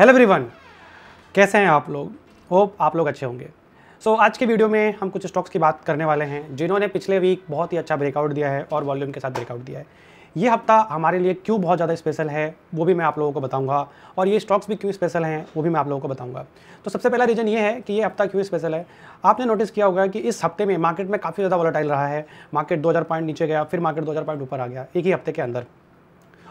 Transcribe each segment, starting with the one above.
Hello everyone, कैसे हैं आप लोग। होप आप लोग अच्छे होंगे। आज के वीडियो में हम कुछ स्टॉक्स की बात करने वाले हैं जिन्होंने पिछले वीक बहुत ही अच्छा ब्रेकआउट दिया है और वॉल्यूम के साथ ब्रेकआउट दिया है। ये हफ्ता हमारे लिए क्यों बहुत ज़्यादा स्पेशल है वो भी मैं आप लोगों को बताऊंगा, और ये स्टॉक्स भी क्यों स्पेशल हैं वो भी मैं आप लोगों को बताऊंगा। तो सबसे पहला रीज़न ये है कि ये हफ्ता क्यों स्पेशल है। आपने नोटिस किया होगा कि इस हफ्ते में मार्केट में काफ़ी ज़्यादा वॉलेटाइल रहा है। मार्केट 2000 पॉइंट नीचे गया, फिर मार्केट 2000 पॉइंट ऊपर आ गया एक ही हफ्ते के अंदर।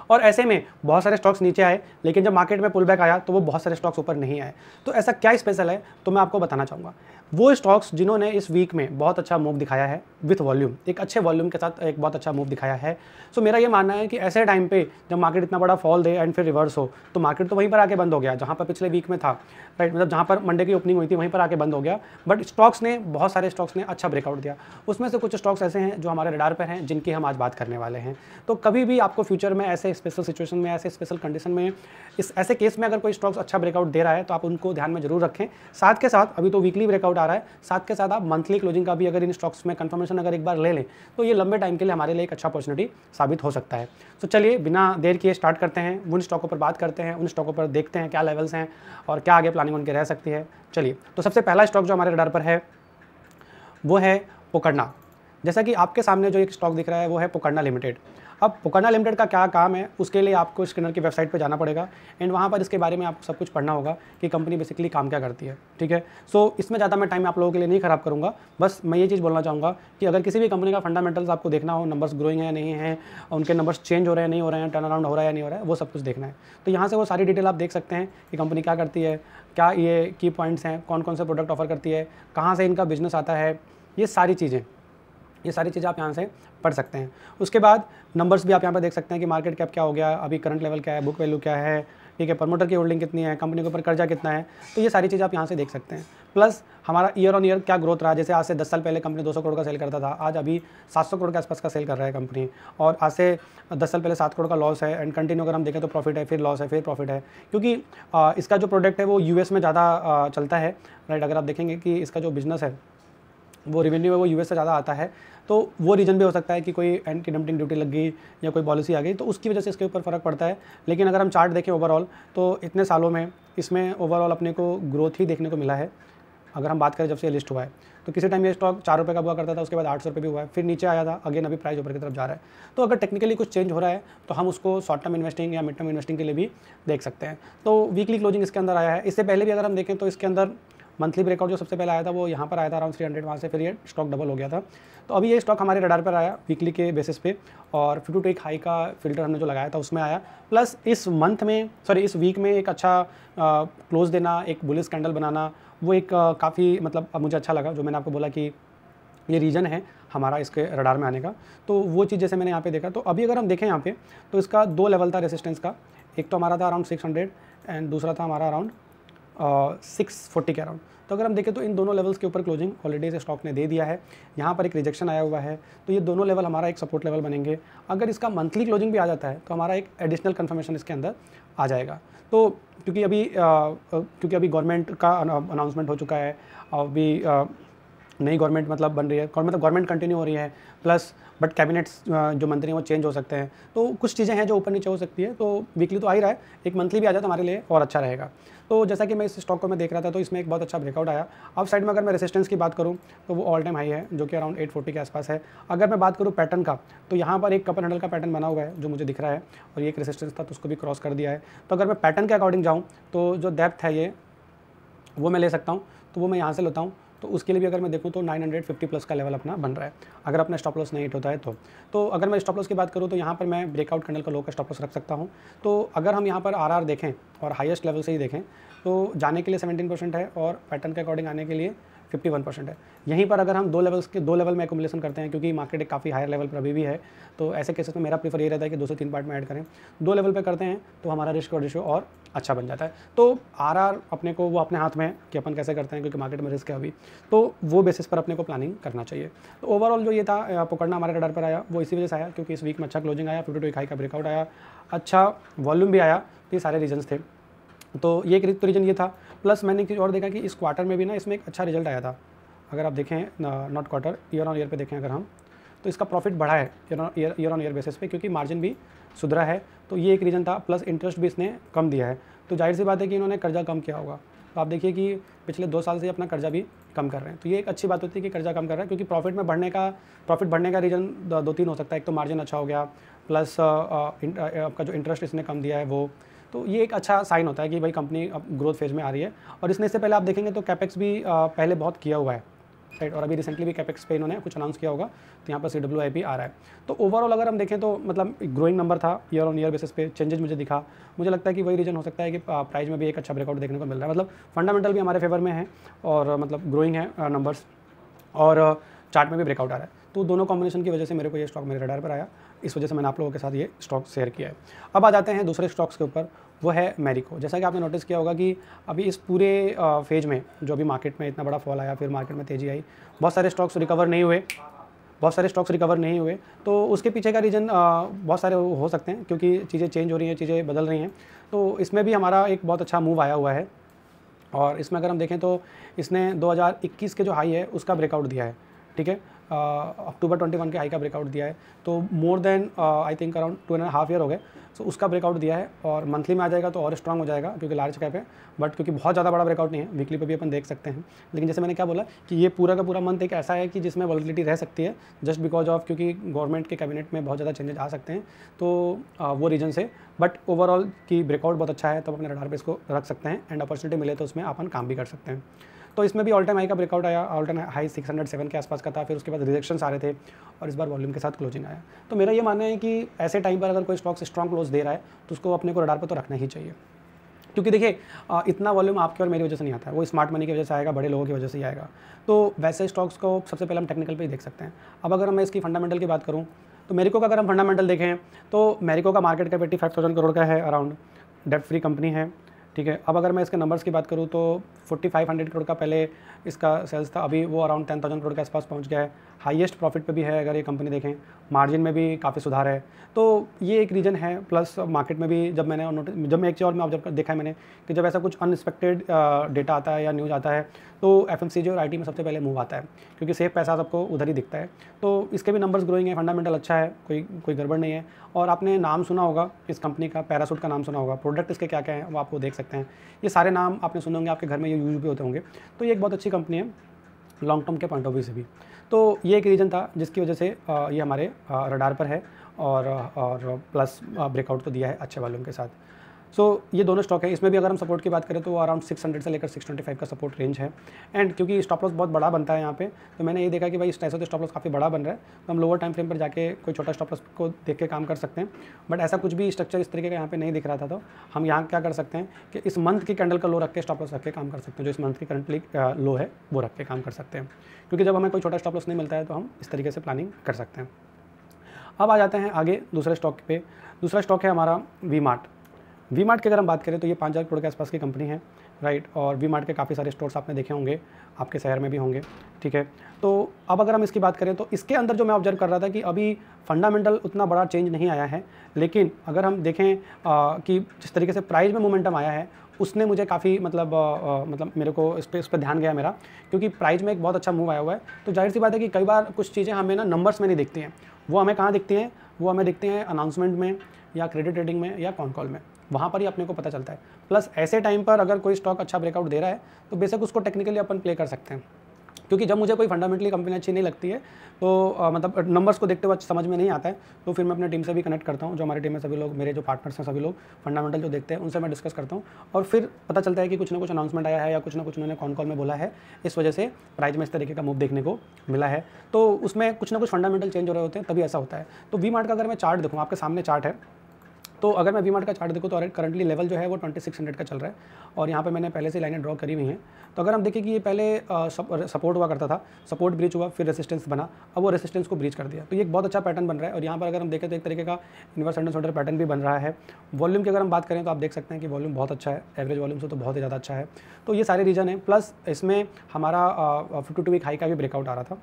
और ऐसे में बहुत सारे स्टॉक्स नीचे आए, लेकिन जब मार्केट में पुल बैक आया तो वो बहुत सारे स्टॉक्स ऊपर नहीं आए। तो ऐसा क्या स्पेशल है तो मैं आपको बताना चाहूँगा। वो स्टॉक्स जिन्होंने इस वीक में बहुत अच्छा मूव दिखाया है विथ वॉल्यूम, एक अच्छे वॉल्यूम के साथ एक बहुत अच्छा मूव दिखाया है। मेरा ये मानना है कि ऐसे टाइम पे जब मार्केट इतना बड़ा फॉल दे एंड फिर रिवर्स हो, तो मार्केट तो वहीं पर आके बंद हो गया जहाँ पर पिछले वीक में था, राइट। मतलब जहाँ पर मंडे की ओपनिंग हुई थी वहीं पर आके बंद हो गया। बट स्टॉक्स ने, बहुत सारे स्टॉक्स ने अच्छा ब्रेकआउट दिया। उसमें से कुछ स्टॉक्स ऐसे हैं जो हमारे रडार पर हैं, जिनकी हम आज बात करने वाले हैं। तो कभी भी आपको फ्यूचर में ऐसे स्पेशल सिचुएशन में, ऐसे स्पेशल कंडीशन में, इस ऐसे केस में अगर कोई स्टॉक्स अच्छा ब्रेकआउट दे रहा है तो आप उनको ध्यान में जरूर रखें। साथ के साथ अभी तो वीकली ब्रेकआउट आ रहा है, साथ के साथ आप मंथली क्लोजिंग का भी अगर इन स्टॉक्स में कंफर्मेशन अगर एक बार ले लें तो ये लंबे टाइम के लिए हमारे लिए एक अच्छा अपॉर्चुनिटी साबित हो सकता है। तो चलिए बिना देर किए स्टार्ट करते हैं, उन स्टॉकों पर बात करते हैं, उन स्टॉकों पर देखते हैं क्या लेवल्स हैं और क्या आगे प्लानिंग उनकी रह सकती है। चलिए, तो सबसे पहला स्टॉक जो हमारे रडार पर है वो है पोकर्ना। जैसा कि आपके सामने जो एक स्टॉक दिख रहा है वो है पोकर्ना लिमिटेड। अब पोकर्ना लिमिटेड का क्या काम है, उसके लिए आपको स्किनर की वेबसाइट पे जाना पड़ेगा एंड वहाँ पर इसके बारे में आपको सब कुछ पढ़ना होगा कि कंपनी बेसिकली काम क्या करती है, ठीक है। इसमें ज़्यादा मैं टाइम आप लोगों के लिए नहीं ख़राब करूँगा। बस मैं ये चीज़ बोलना चाहूँगा कि अगर किसी भी कंपनी का फंडामेंटल्स आपको देखना हो, नंबर्स ग्रोइंग है या नहीं है, उनके नंबर्स चेंज हो रहे हैं नहीं हो रहे हैं, टर्न अराउंड हो रहा है या नहीं हो रहा है, वो सब कुछ देखना है। तो यहाँ से वो सारी डिटेल आप देख सकते हैं कि कंपनी क्या करती है, क्या ये की पॉइंट्स हैं, कौन कौन से प्रोडक्ट ऑफर करती है, कहाँ से इनका बिजनेस आता है, ये सारी चीज़ें आप यहाँ से पढ़ सकते हैं। उसके बाद नंबर्स भी आप यहाँ पर देख सकते हैं कि मार्केट कैप क्या हो गया, अभी करंट लेवल क्या है, बुक वैल्यू क्या है, ठीक है, प्रमोटर की होल्डिंग कितनी है, कंपनी के ऊपर कर्जा कितना है। तो ये सारी चीज़ें आप यहाँ से देख सकते हैं। प्लस हमारा ईयर ऑन ईयर क्या ग्रोथ रहा है। जैसे आज से 10 साल पहले कंपनी 200 करोड़ का सेल करता था, आज अभी 700 करोड़ के आसपास का सेल कर रहा है कंपनी। और आज से 10 साल पहले 7 करोड़ का लॉस है एंड कंटिन्यू अगर हम देखें तो प्रॉफिट है, फिर लॉस है, फिर प्रॉफिट है, क्योंकि इसका जो प्रोडक्ट है वो यूएस में ज़्यादा चलता है, राइट। अगर आप देखेंगे कि इसका जो बिजनेस है वो रेवेन्यू है वो यूएस से ज़्यादा आता है, तो वो रीज़न भी हो सकता है कि कोई एंटी डंपिंग ड्यूटी लग गई या कोई पॉलिसी आ गई तो उसकी वजह से इसके ऊपर फ़र्क पड़ता है। लेकिन अगर हम चार्ट देखें ओवरऑल तो इतने सालों में इसमें ओवरऑल अपने को ग्रोथ ही देखने को मिला है। अगर हम बात करें जब से लिस्ट हुआ है तो किसी टाइम ये स्टॉक 4 रुपये का हुआ करता था, उसके बाद 800 रुपये भी हुआ है, फिर नीचे आया था, अगेन अभी प्राइस ऊपर की तरफ जा रहा है। तो अगर टेक्निकली कुछ चेंज हो रहा है तो हम उसको शॉर्ट टर्म इन्वेस्टिंग या मिड टर्म इन्वेस्टिंग के लिए भी देख सकते हैं। तो वीकली क्लोजिंग इसके अंदर आया है। इससे पहले भी अगर हम देखें तो इसके अंदर मंथली ब्रेकआउट जो सबसे पहले आया था वो यहाँ पर आया था अराउंड 300, वहाँ से फिर ये स्टॉक डबल हो गया था। तो अभी ये स्टॉक हमारे रडार पर आया वीकली के बेसिस पे, और 52 एक हाई का फिल्टर हमने जो लगाया था उसमें आया। प्लस इस वीक में एक अच्छा क्लोज देना, एक बुलिश कैंडल बनाना, वो एक काफ़ी मतलब मुझे अच्छा लगा। जो मैंने आपको बोला कि ये रीज़न है हमारा इसके रडार में आने का, तो वो चीज़ जैसे मैंने यहाँ पे देखा। तो अभी अगर हम देखें यहाँ पे तो इसका 2 लेवल था रेसिस्टेंस का। एक तो हमारा था अराउंड 600 एंड दूसरा था हमारा अराउंड 640 के अराउंड। तो अगर हम देखें तो इन दोनों लेवल्स के ऊपर क्लोजिंग ऑलरेडी इस स्टॉक ने दे दिया है। यहाँ पर एक रिजेक्शन आया हुआ है, तो ये दोनों लेवल हमारा एक सपोर्ट लेवल बनेंगे। अगर इसका मंथली क्लोजिंग भी आ जाता है तो हमारा एक एडिशनल कन्फर्मेशन इसके अंदर आ जाएगा। तो क्योंकि अभी गवर्नमेंट का अनाउंसमेंट हो चुका है, अभी नई गवर्नमेंट मतलब बन रही है, गवर्नमेंट कंटिन्यू हो रही है, प्लस बट कैबिनेट्स जो मंत्री हैं वो चेंज हो सकते हैं। तो कुछ चीज़ें हैं जो ऊपर नीचे हो सकती है। तो वीकली तो आ ही रहा है, एक मंथली भी आ जाए तो हमारे लिए और अच्छा रहेगा। तो जैसा कि मैं इस स्टॉक को मैं देख रहा था तो इसमें एक बहुत अच्छा ब्रेकआउट आया। अब साइड में अगर मैं रेसिस्टेंस की बात करूं तो वो ऑल टाइम हाई है जो कि अराउंड 840 के आसपास है। अगर मैं बात करूं पैटर्न का तो यहाँ पर एक कप एंड हैंडल का पैटर्न बना हुआ है जो मुझे दिख रहा है, और ये एक रेसिस्टेंस था तो उसको भी क्रॉस कर दिया है। तो अगर मैं पैटर्न के अकॉर्डिंग जाऊँ तो जो डेप्थ है ये वो मैं ले सकता हूँ, तो वो मैं यहाँ से लेता हूँ। तो उसके लिए भी अगर मैं देखूँ तो 950 प्लस का लेवल अपना बन रहा है, अगर अपना स्टॉप लॉस नहीं हिट होता है तो अगर मैं स्टॉप लॉस की बात करूँ तो यहाँ पर मैं ब्रेकआउट कैंडल का लो का स्टॉप लॉस रख सकता हूँ। तो अगर हम यहाँ पर आरआर देखें और हाईएस्ट लेवल से ही देखें तो जाने के लिए 17% है और पैटर्न के अकॉर्डिंग आने के लिए 51% है। यहीं पर अगर हम दो लेवल में एकुमुलेशन करते हैं, क्योंकि मार्केट एक काफ़ी हायर लेवल पर अभी भी है, तो ऐसे केसेस में मेरा प्रीफर ये रहता है कि 2 से 3 पार्ट में ऐड करें। 2 लेवल पे करते हैं तो हमारा रिस्क और रेशियो और अच्छा बन जाता है। तो आरआर अपने को वो अपने हाथ में है कि अपन कैसे करते हैं, क्योंकि मार्केट में रिस्क है अभी, तो वो बेसिस पर अपने को प्लानिंग करना चाहिए। तो ओवरऑल जो ये था पकड़ना हमारे रडार पर आया, वो इसी वजह से आया क्योंकि इस वीक में अच्छा क्लोजिंग आया, 52 हाई का ब्रेकआउट आया, अच्छा वॉल्यूम भी आया। तो ये सारे रीजन्स थे। तो ये एक रीज़न ये था। प्लस मैंने एक चीज़ और देखा कि इस क्वार्टर में भी ना इसमें एक अच्छा रिजल्ट आया था। अगर आप देखें not quarter, year on year पे देखें अगर हम, तो इसका प्रॉफिट बढ़ा है ईयर ऑन ईयर बेसिस पे, क्योंकि मार्जिन भी सुधरा है। तो ये एक रीज़न था। प्लस इंटरेस्ट भी इसने कम दिया है। तो जाहिर सी बात है कि इन्होंने कर्जा कम किया होगा। तो आप देखिए कि पिछले 2 साल से अपना कर्जा भी कम कर रहे हैं। तो ये एक अच्छी बात होती है कि कर्जा कम कर रहा है, क्योंकि प्रॉफिट बढ़ने का रीज़न 2-3 हो सकता है। एक तो मार्जिन अच्छा हो गया, प्लस आपका जो इंटरेस्ट इसने कम दिया है वो, तो ये एक अच्छा साइन होता है कि भाई कंपनी अब ग्रोथ फेज़ में आ रही है। और इसने इससे पहले आप देखेंगे तो कैपेक्स भी पहले बहुत किया हुआ है, राइट। और अभी रिसेंटली भी कैपेक्स पे इन्होंने कुछ अनाउंस किया होगा, तो यहाँ पर CWIP आ रहा है। तो ओवरऑल अगर हम देखें तो मतलब ग्रोइंग नंबर था, ईयर ऑन ईयर बेसिस पे चेंजेस मुझे दिखा। मुझे लगता है कि वही रीज़न हो सकता है कि प्राइस में भी एक अच्छा ब्रेकआउट देखने को मिल रहा है। मतलब फंडामेंटल भी हमारे फेवर में है और मतलब ग्रोइंग है नंबर्स, और चार्ट में भी ब्रेकआउट आ रहा है। तो दोनों कॉम्बिनेशन की वजह से मेरे को ये स्टॉक मेरे रडार पर आया, इस वजह से मैंने आप लोगों के साथ ये स्टॉक शेयर किया है। अब आ जाते हैं दूसरे स्टॉक्स के ऊपर, वो है मैरिको। जैसा कि आपने नोटिस किया होगा कि अभी इस पूरे फेज में जो भी मार्केट में इतना बड़ा फॉल आया, फिर मार्केट में तेज़ी आई, बहुत सारे स्टॉक्स रिकवर नहीं हुए। तो उसके पीछे का रीज़न बहुत सारे हो सकते हैं, क्योंकि चीज़ें चेंज हो रही हैं, चीज़ें बदल रही हैं। तो इसमें भी हमारा एक बहुत अच्छा मूव आया हुआ है, और इसमें अगर हम देखें तो इसने 2021 के जो हाई है उसका ब्रेकआउट दिया है, ठीक है। अक्टूबर 21 के हाई का ब्रेकआउट दिया है, तो more than I think around 2.5 year हो गए, सो उसका ब्रेकआउट दिया है। और मंथली में आ जाएगा तो और स्ट्रांग हो जाएगा, क्योंकि लार्ज कैप है, बट क्योंकि बहुत ज़्यादा बड़ा ब्रेकआउट नहीं है, वीकली पे भी अपन देख सकते हैं। लेकिन जैसे मैंने क्या बोला कि ये पूरा का पूरा मंथ एक ऐसा है कि जिसमें वॉलेटिलिटी रह सकती है, जस्ट बिकॉज ऑफ क्योंकि गवर्नमेंट के कैबिनेट में बहुत ज़्यादा चेंजेस आ सकते हैं, तो वो रीजन से। बट ओवरऑल की ब्रेकआउट बहुत अच्छा है, तो अपने रडार पे इसको रख सकते हैं, एंड अपॉर्चुनिटी मिले तो उसमें अपन काम भी कर सकते हैं। तो इसमें भी ऑल टाइम हाई का ब्रेकआउट आया, ऑल टाइम हाई 607 के आसपास का था, फिर उसके बाद रिजेक्शंस आ रहे थे, और इस बार वॉल्यूम के साथ क्लोजिंग आया। तो मेरा ये मानना है कि ऐसे टाइम पर अगर कोई स्टॉक्स स्ट्रॉन्ग क्लोज दे रहा है तो उसको अपने को रडार पर तो रखना ही चाहिए, क्योंकि देखिए इतना वॉल्यूम आपके और मेरी वजह से नहीं आता है, वो स्मार्ट मनी की वजह से आएगा, बड़े लोगों की वजह से ही आएगा। तो वैसे स्टॉक्स को सबसे पहले हम टेक्निकल पे ही देख सकते हैं। अब अगर मैं इसकी फंडामेंटल की बात करूँ तो मैरिको का अगर हम फंडामेंटल देखें तो मैरिको का मार्केट कैप 85,000 करोड़ का है अराउंड, डेट फ्री कंपनी है, ठीक है। अब अगर मैं इसके नंबर्स की बात करूँ तो 4500 करोड़ का पहले इसका सेल्स था, अभी वो अराउंड 10,000 करोड़ के आसपास पहुँच गया है। हाईएस्ट प्रॉफिट पे भी है अगर ये कंपनी देखें, मार्जिन में भी काफ़ी सुधार है। तो ये एक रीज़न है, प्लस मार्केट में भी जब मैं एक चीज़ और मैं ऑब्जर्व देखा है मैंने कि जब ऐसा कुछ अनएक्सपेक्टेड डेटा आता है या न्यूज़ आता है तो FMCG और IT में सबसे पहले मूव आता है, क्योंकि सेफ पैसा सबको उधर ही दिखता है। तो इसके भी नंबर्स ग्रोइंग है, फंडामेंटल अच्छा है, कोई गड़बड़ नहीं है। और आपने नाम सुना होगा इस कंपनी का, पैरासूट का नाम सुना होगा, प्रोडक्ट इसके क्या क्या हैं वो आपको देख सकते हैं। ये सारे नाम आपने सुने होंगे, आपके घर में ये यूज भी होते होंगे। तो ये एक बहुत अच्छी कंपनी है लॉन्ग टर्म के पॉइंट ऑफ व्यू से भी। तो ये एक रीज़न था जिसकी वजह से ये हमारे रडार पर है, और प्लस ब्रेकआउट तो दिया है अच्छे वॉल्यूम के साथ। सो ये दोनों स्टॉक है। इसमें भी अगर हम सपोर्ट की बात करें तो अराउंड 600 से लेकर 625 का सपोर्ट रेंज है। एंड क्योंकि स्टॉप लॉस बहुत बड़ा बनता है यहाँ पे, तो मैंने ये देखा कि भाई इस टाइप से तो स्टॉप लॉस काफ़ी बड़ा बन रहा है, तो हम लोअर टाइम फ्रेम पर जाके कोई छोटा स्टॉप लॉस को देख के काम कर सकते हैं। बट ऐसा कुछ भी स्ट्रक्चर इस तरीके का यहाँ पे नहीं दिख रहा था, तो हम यहाँ क्या कर सकते हैं कि इस मंथ की कैंडल का लो रख के स्टॉप लॉस रख के काम कर सकते हैं, जो इस मंथ की करंटली लो है वो रख के काम कर सकते हैं, क्योंकि जब हमें कोई छोटा स्टॉप लॉस नहीं मिलता है तो हम इस तरीके से प्लानिंग कर सकते हैं। अब आ जाते हैं आगे दूसरे स्टॉक पे। दूसरा स्टॉक है हमारा वी मार्ट की अगर हम बात करें तो ये 5,000 करोड़ के आसपास की कंपनी है, राइट। और वी मार्ट के काफ़ी सारे स्टोर्स आपने देखे होंगे, आपके शहर में भी होंगे, ठीक है। तो अब अगर हम इसकी बात करें तो इसके अंदर जो मैं ऑब्जर्व कर रहा था कि अभी फंडामेंटल उतना बड़ा चेंज नहीं आया है, लेकिन अगर हम देखें कि जिस तरीके से प्राइस में मोमेंटम आया है उसने मुझे काफ़ी मतलब मेरे को इस पर ध्यान गया मेरा, क्योंकि प्राइस में एक बहुत अच्छा मूव आया हुआ है। तो जाहिर सी बात है कि कई बार कुछ चीज़ें हमें ना नंबर्स में नहीं दिखती हैं, वो हमें कहाँ दिखती हैं, वो हमें दिखते हैं अनाउंसमेंट में या क्रेडिट रेटिंग में या कॉन कॉल में, वहाँ पर ही अपने को पता चलता है। प्लस ऐसे टाइम पर अगर कोई स्टॉक अच्छा ब्रेकआउट दे रहा है तो बेशक उसको टेक्निकली अपन प्ले कर सकते हैं, क्योंकि जब मुझे कोई फंडामेंटली कंपनी अच्छी नहीं लगती है तो मतलब नंबर्स को देखते हुए समझ में नहीं आता है, तो फिर मैं अपने टीम से भी कनेक्ट करता हूँ, जो हमारी टीम में सभी लोग, मेरे जो पार्टनर्स हैं सभी लोग फंडामेंटल जो देखते हैं उनसे मैं डिस्कस करता हूँ, और फिर पता चलता है कि कुछ ना कुछ अनाउंसमेंट आया है या कुछ ना कुछ उन्होंने कॉन कॉल में बोला है, इस वजह से प्राइस में इस तरीके का मूव देखने को मिला है। तो उसमें कुछ ना कुछ फंडामेंटल चेंज हो रहे होते हैं, तभी ऐसा होता है। तो वी मार्ट का अगर मैं चार्ट देखूँ, आपके सामने चार्ट है, तो अगर मैं वी मार्ट का चार्ट देखूँ तो करंटली लेवल जो है वो 2600 का चल रहा है, और यहाँ पे मैंने पहले से लाइनें ड्रॉ करी हुई हैं। तो अगर हम देखें कि ये पहले सपोर्ट हुआ करता था, सपोर्ट ब्रीच हुआ, फिर रेसिस्टेंस बना, अब वो रेसिस्टेंस को ब्रीच कर दिया, तो ये एक बहुत अच्छा पैटर्न बन रहा है। और यहाँ पर अगर हम देखें तो एक तरीके का इनवर्स अंडर शोल्डर पैटर्न भी बन रहा है। वॉल्यूम की अगर हम बात करें तो आप देख सकते हैं कि वॉल्यूम बहुत अच्छा है, एवरेज वॉल्यूम से तो बहुत ही ज़्यादा अच्छा है। तो ये सारे रीजन है, प्लस इसमें हमारा 52 वीक हाई का भी ब्रेकआउट आ रहा था।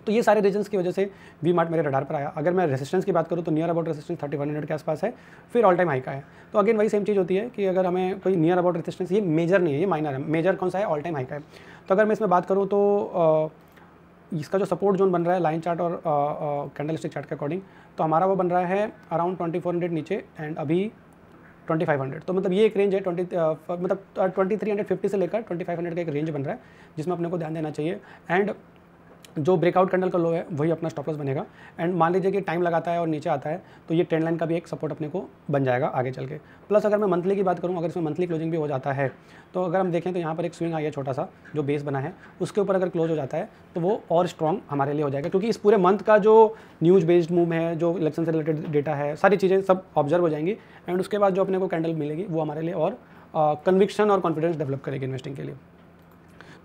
तो ये सारे रीजन्स की वजह से वी मार्ट मेरे रडार पर आया। अगर मैं रेसिस्टेंस की बात करूँ तो नियर अबाउट रेसिस्टेंस 3100 के आसपास है, फिर ऑल टाइम हाई का है। तो अगेन वही सेम चीज़ होती है कि अगर हमें कोई नियर अबाउट रेसिस्टेंस, ये मेजर नहीं है, ये माइनर है, मेजर कौन सा है, ऑल टाइम हाई का है। तो अगर मैं इसमें बात करूँ तो इसका जो सपोर्ट जोन बन रहा है लाइन चार्ट और कैंडलस्टिक चार्ट के अकॉर्डिंग, तो हमारा वो बन रहा है अराउंड 2400 नीचे, एंड अभी 2500। तो मतलब ये एक रेंज है मतलब 2350 से लेकर 2500 का एक रेंज बन रहा है, जिसमें अपने को ध्यान देना चाहिए। एंड जो ब्रेकआउट कैंडल का लो है वही अपना स्टॉप लॉस बनेगा। एंड मान लीजिए कि टाइम लगाता है और नीचे आता है तो ये ट्रेंड लाइन का भी एक सपोर्ट अपने को बन जाएगा आगे चल के। प्लस अगर मैं मंथली की बात करूँ, अगर इसमें मंथली क्लोजिंग भी हो जाता है तो अगर हम देखें तो यहाँ पर एक स्विंग आई है छोटा सा जो बेस बना है, उसके ऊपर अगर क्लोज हो जाता है तो वो और स्ट्रॉन्ग हमारे लिए हो जाएगा, क्योंकि इस पूरे मंथ का जो न्यूज़ बेस्ड मूव है, जो इलेक्शन से रिलेटेड डेटा है, सारी चीज़ें सब ऑब्जर्व हो जाएंगी। एंड उसके बाद जो अपने को कैंडल मिलेगी वो हमारे लिए और कन्विक्शन और कॉन्फिडेंस डेवलप करेगी इन्वेस्टिंग के लिए।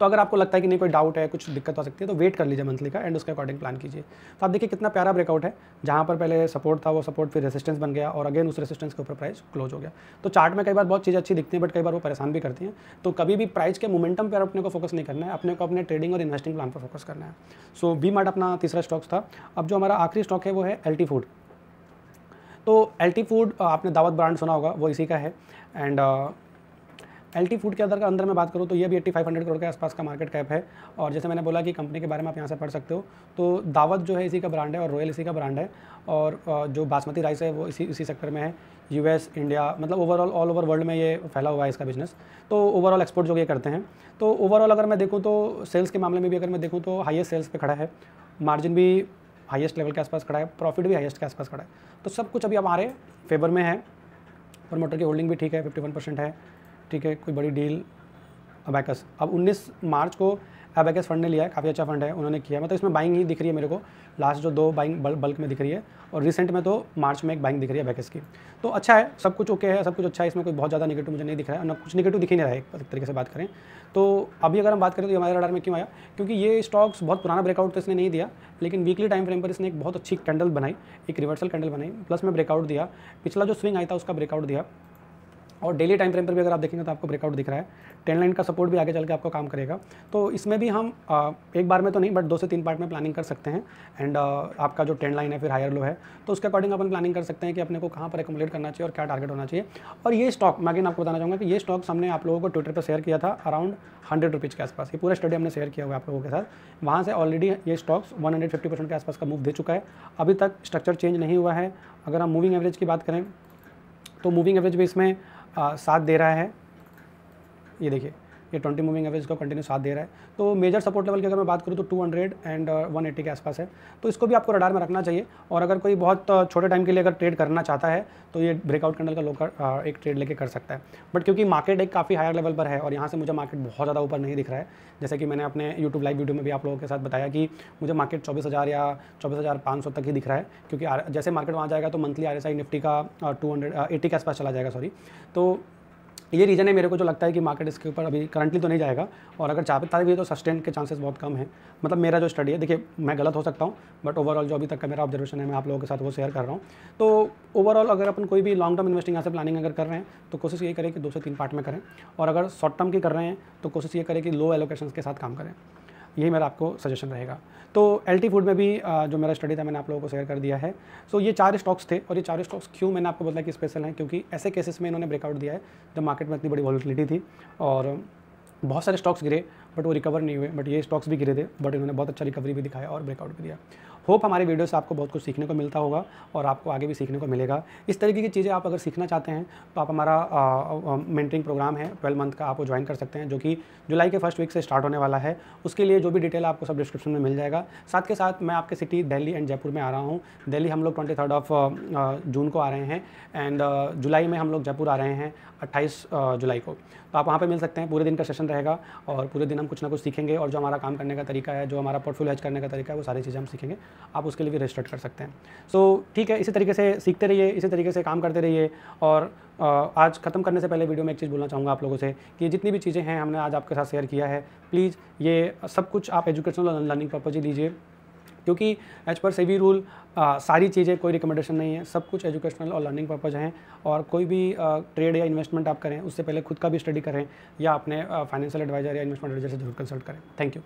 तो अगर आपको लगता है कि नहीं कोई डाउट है, कुछ दिक्कत हो सकती है, तो वेट कर लीजिए मंथली का एंड उसके अकॉर्डिंग प्लान कीजिए। तो आप देखिए कितना प्यारा ब्रेकआउट है, जहाँ पर पहले सपोर्ट था वो सपोर्ट फिर रेसिस्टेंस बन गया और अगेन उस रेसिस्टेंस के ऊपर प्राइस क्लोज हो गया। तो चार्ट में कई बार बहुत चीज़ें अच्छी दिखती हैं बट कई बार वो परेशान भी करती हैं। तो कभी भी प्राइस के मोमेंटम पर अपने को फोकस नहीं करना है, अपने को अपने ट्रेडिंग और इन्वेस्टिंग प्लान पर फोकस करना है। सो वी मार्ट अपना तीसरा स्टॉक्स था। अब जो हमारा आखिरी स्टॉक है वो है LT फूड। तो LT फूड आपने दावत ब्रांड सुना होगा, वो इसी का है। एंड LT फूड के अंदर मैं बात करूँ तो ये भी 8500 करोड़ के आसपास का मार्केट कैप है। और जैसे मैंने बोला कि कंपनी के बारे में आप यहाँ से पढ़ सकते हो, तो दावत जो है इसी का ब्रांड है और रॉयल इसी का ब्रांड है। और जो बासमती राइस है वो इसी सेक्टर में है। US, इंडिया, मतलब ओवरऑल ऑल ओवर वर्ल्ड में ये फैला हुआ है इसका बिजनेस। तो ओवरऑल एक्सपोर्ट जो ये करते हैं, तो ओवरऑल अगर मैं देखूँ तो सेल्स के मामले में भी अगर मैं देखूँ तो हाईएस्ट सेल्स पे खड़ा है, मार्जिन भी हाईएस्ट लेवल के आसपास खड़ा है, प्रॉफिट भी हाईएस्ट के आसपास खड़ा है। तो सब कुछ अभी हमारे फेवर में है। प्रमोटर की होल्डिंग भी ठीक है, 51% है, ठीक है, कोई बड़ी डील। अबैकस अब 19 मार्च को अबैकस फंड ने लिया है, काफ़ी अच्छा फंड है, उन्होंने किया। मतलब इसमें बाइंग ही दिख रही है मेरे को, लास्ट जो 2 बाइंग बल्क में दिख रही है और रिसेंट में तो मार्च में एक बाइंग दिख रही है अबैकस की। तो अच्छा है, सब कुछ ओके है, सब कुछ अच्छा है, इसमें कोई बहुत ज़्यादा नेगेटिव मुझे नहीं दिख रहा है, ना कुछ नेगेटिव दिख ही नहीं रहा है एक तरीके से बात करें तो। अभी अगर हम बात करें तो ये हमारे रडार में क्यों आया, क्योंकि ये स्टॉक्स बहुत पुराना ब्रेकआउट तो इसने नहीं दिया, लेकिन वीकली टाइम फ्रेम पर इसने एक बहुत अच्छी कैंडल बनाई, एक रिवर्सल कैंडल बनाई, प्लस में ब्रेकआउट दिया, पिछला जो स्विंग आया था उसका ब्रेकआउट दिया। और डेली टाइम फ्रेम पर भी अगर आप देखेंगे तो आपको ब्रेकआउट दिख रहा है। ट्रेंड लाइन का सपोर्ट भी आगे चल के आपको काम करेगा। तो इसमें भी हम एक बार में तो नहीं बट 2 से 3 पार्ट में प्लानिंग कर सकते हैं। एंड आपका जो ट्रेंड लाइन है फिर हायर लो है तो उसके अकॉर्डिंग अपन प्लानिंग कर सकते हैं कि अपने को कहाँ पर एक्युमुलेट करना चाहिए और क्या टारगेट होना चाहिए। और ये स्टॉक मैं अगेन आपको बताना चाहूँगा कि ये स्टॉक्स हमने आप लोगों को ट्विटर पर शेयर किया था अराउंड 100 रुपीज़ के आसपास। ये पूरा स्टडी हमने शेयर किया हुआ है आप लोगों के साथ। वहाँ से ऑलरेडी ये स्टॉक्स 150% के आसपास का मूव दे चुका है। अभी तक स्ट्रक्चर चेंज नहीं हुआ है। अगर हम मूविंग एवरेज की बात करें तो मूविंग एवरेज भी इसमें साथ दे रहा है। ये देखिए ये 20 मूविंग एवरेज को कंटिन्यू साथ दे रहा है। तो मेजर सपोर्ट लेवल की अगर मैं बात करूँ तो 200 एंड 180 के आसपास है। तो इसको भी आपको रडार में रखना चाहिए। और अगर कोई बहुत छोटे टाइम के लिए अगर ट्रेड करना चाहता है तो ये ब्रेकआउट कैंडल का लोकर एक ट्रेड लेके कर सकता है। बट क्योंकि मार्केट एक काफ़ी हायर लेवल पर है और यहाँ से मुझे मार्केट बहुत ज़्यादा ऊपर नहीं दिख रहा है, जैसे कि मैंने अपने यूट्यूब लाइव वीडियो में भी आप लोगों के साथ बताया कि मुझे मार्केट 24,000 या 24,500 तक ही दिख रहा है, क्योंकि जैसे मार्केट वहाँ जाएगा तो मंथली RSI निफ्टी का 280 के आसपास चला जाएगा, सॉरी। तो ये रीज़न है मेरे को जो लगता है कि मार्केट इसके ऊपर अभी करंटली तो नहीं जाएगा, और अगर चाहता भी है तो सस्टेन के चांसेस बहुत कम है। मतलब मेरा जो स्टडी है, देखिए मैं गलत हो सकता हूँ बट ओवरऑल जो अभी तक का मेरा ऑब्जर्वेशन है मैं आप लोगों के साथ वो शेयर कर रहा हूँ। तो ओवरऑल अगर अपन कोई भी लॉन्ग टर्म इन्वेस्टिंग यहाँ से प्लानिंग अगर कर रहे हैं तो कोशिश ये करें कि 2 से 3 पार्ट में करें, और अगर शॉर्ट टर्म की कर रहे हैं तो कोशिश ये करें कि लो एलोकेशंस के साथ काम करें। यही मेरा आपको सजेशन रहेगा। तो LT फूड में भी जो मेरा स्टडी था मैंने आप लोगों को शेयर कर दिया है। सो ये 4 स्टॉक्स थे, और ये 4 स्टॉक्स क्यों मैंने आपको बताया कि स्पेशल हैं, क्योंकि ऐसे केसेस में इन्होंने ब्रेकआउट दिया है जब मार्केट में इतनी बड़ी वॉलेटिलिटी थी और बहुत सारे स्टॉक्स गिरे बट वो रिकवर नहीं हुए। बट ये स्टॉक्स भी गिरे थे बट इन्होंने बहुत अच्छा रिकवरी भी दिखाया और ब्रेकआउट भी दिया। होप हमारे वीडियो से आपको बहुत कुछ सीखने को मिलता होगा और आपको आगे भी सीखने को मिलेगा। इस तरीके की चीज़ें आप अगर सीखना चाहते हैं तो आप हमारा मेंटरिंग प्रोग्राम है 12 मंथ का, आप वो ज्वाइन कर सकते हैं, जो कि जुलाई के फर्स्ट वीक से स्टार्ट होने वाला है। उसके लिए जो भी डिटेल आपको सब डिस्क्रिप्शन में मिल जाएगा। साथ के साथ मैं आपके सिटी दिल्ली एंड जयपुर में आ रहा हूँ। दिल्ली हम लोग 23 जून को आ रहे हैं एंड जुलाई में हम लोग जयपुर आ रहे हैं 28 जुलाई को। तो आप वहाँ पे मिल सकते हैं। पूरे दिन का सेशन रहेगा और पूरे दिन हम कुछ ना कुछ सीखेंगे, और जो हमारा काम करने का तरीका है, जो हमारा पोर्टफोलियो हेज करने का तरीका है, वो सारी चीज़ें हम सीखेंगे। आप उसके लिए भी रजिस्टर कर सकते हैं। सो ठीक है, इसी तरीके से सीखते रहिए, इसी तरीके से काम करते रहिए। और आज ख़त्म करने से पहले वीडियो में एक चीज़ बोलना चाहूँगा आप लोगों से कि जितनी भी चीज़ें हैं हमने आज आपके साथ शेयर किया है, प्लीज़ ये सब कुछ आप एजुकेशनल और लर्निंग पर्पज़ ही लीजिए, क्योंकि एज पर सेबी रूल सारी चीज़ें कोई रिकमेंडेशन नहीं है, सब कुछ एजुकेशनल और लर्निंग पर्पज़ हैं। और कोई भी ट्रेड या इन्वेस्टमेंट आप करें उससे पहले खुद का भी स्टडी करें या अपने फाइनेंशियल एडवाइजर या इन्वेस्टमेंट एडवाइजर से जरूर कंसल्ट करें। Thank you.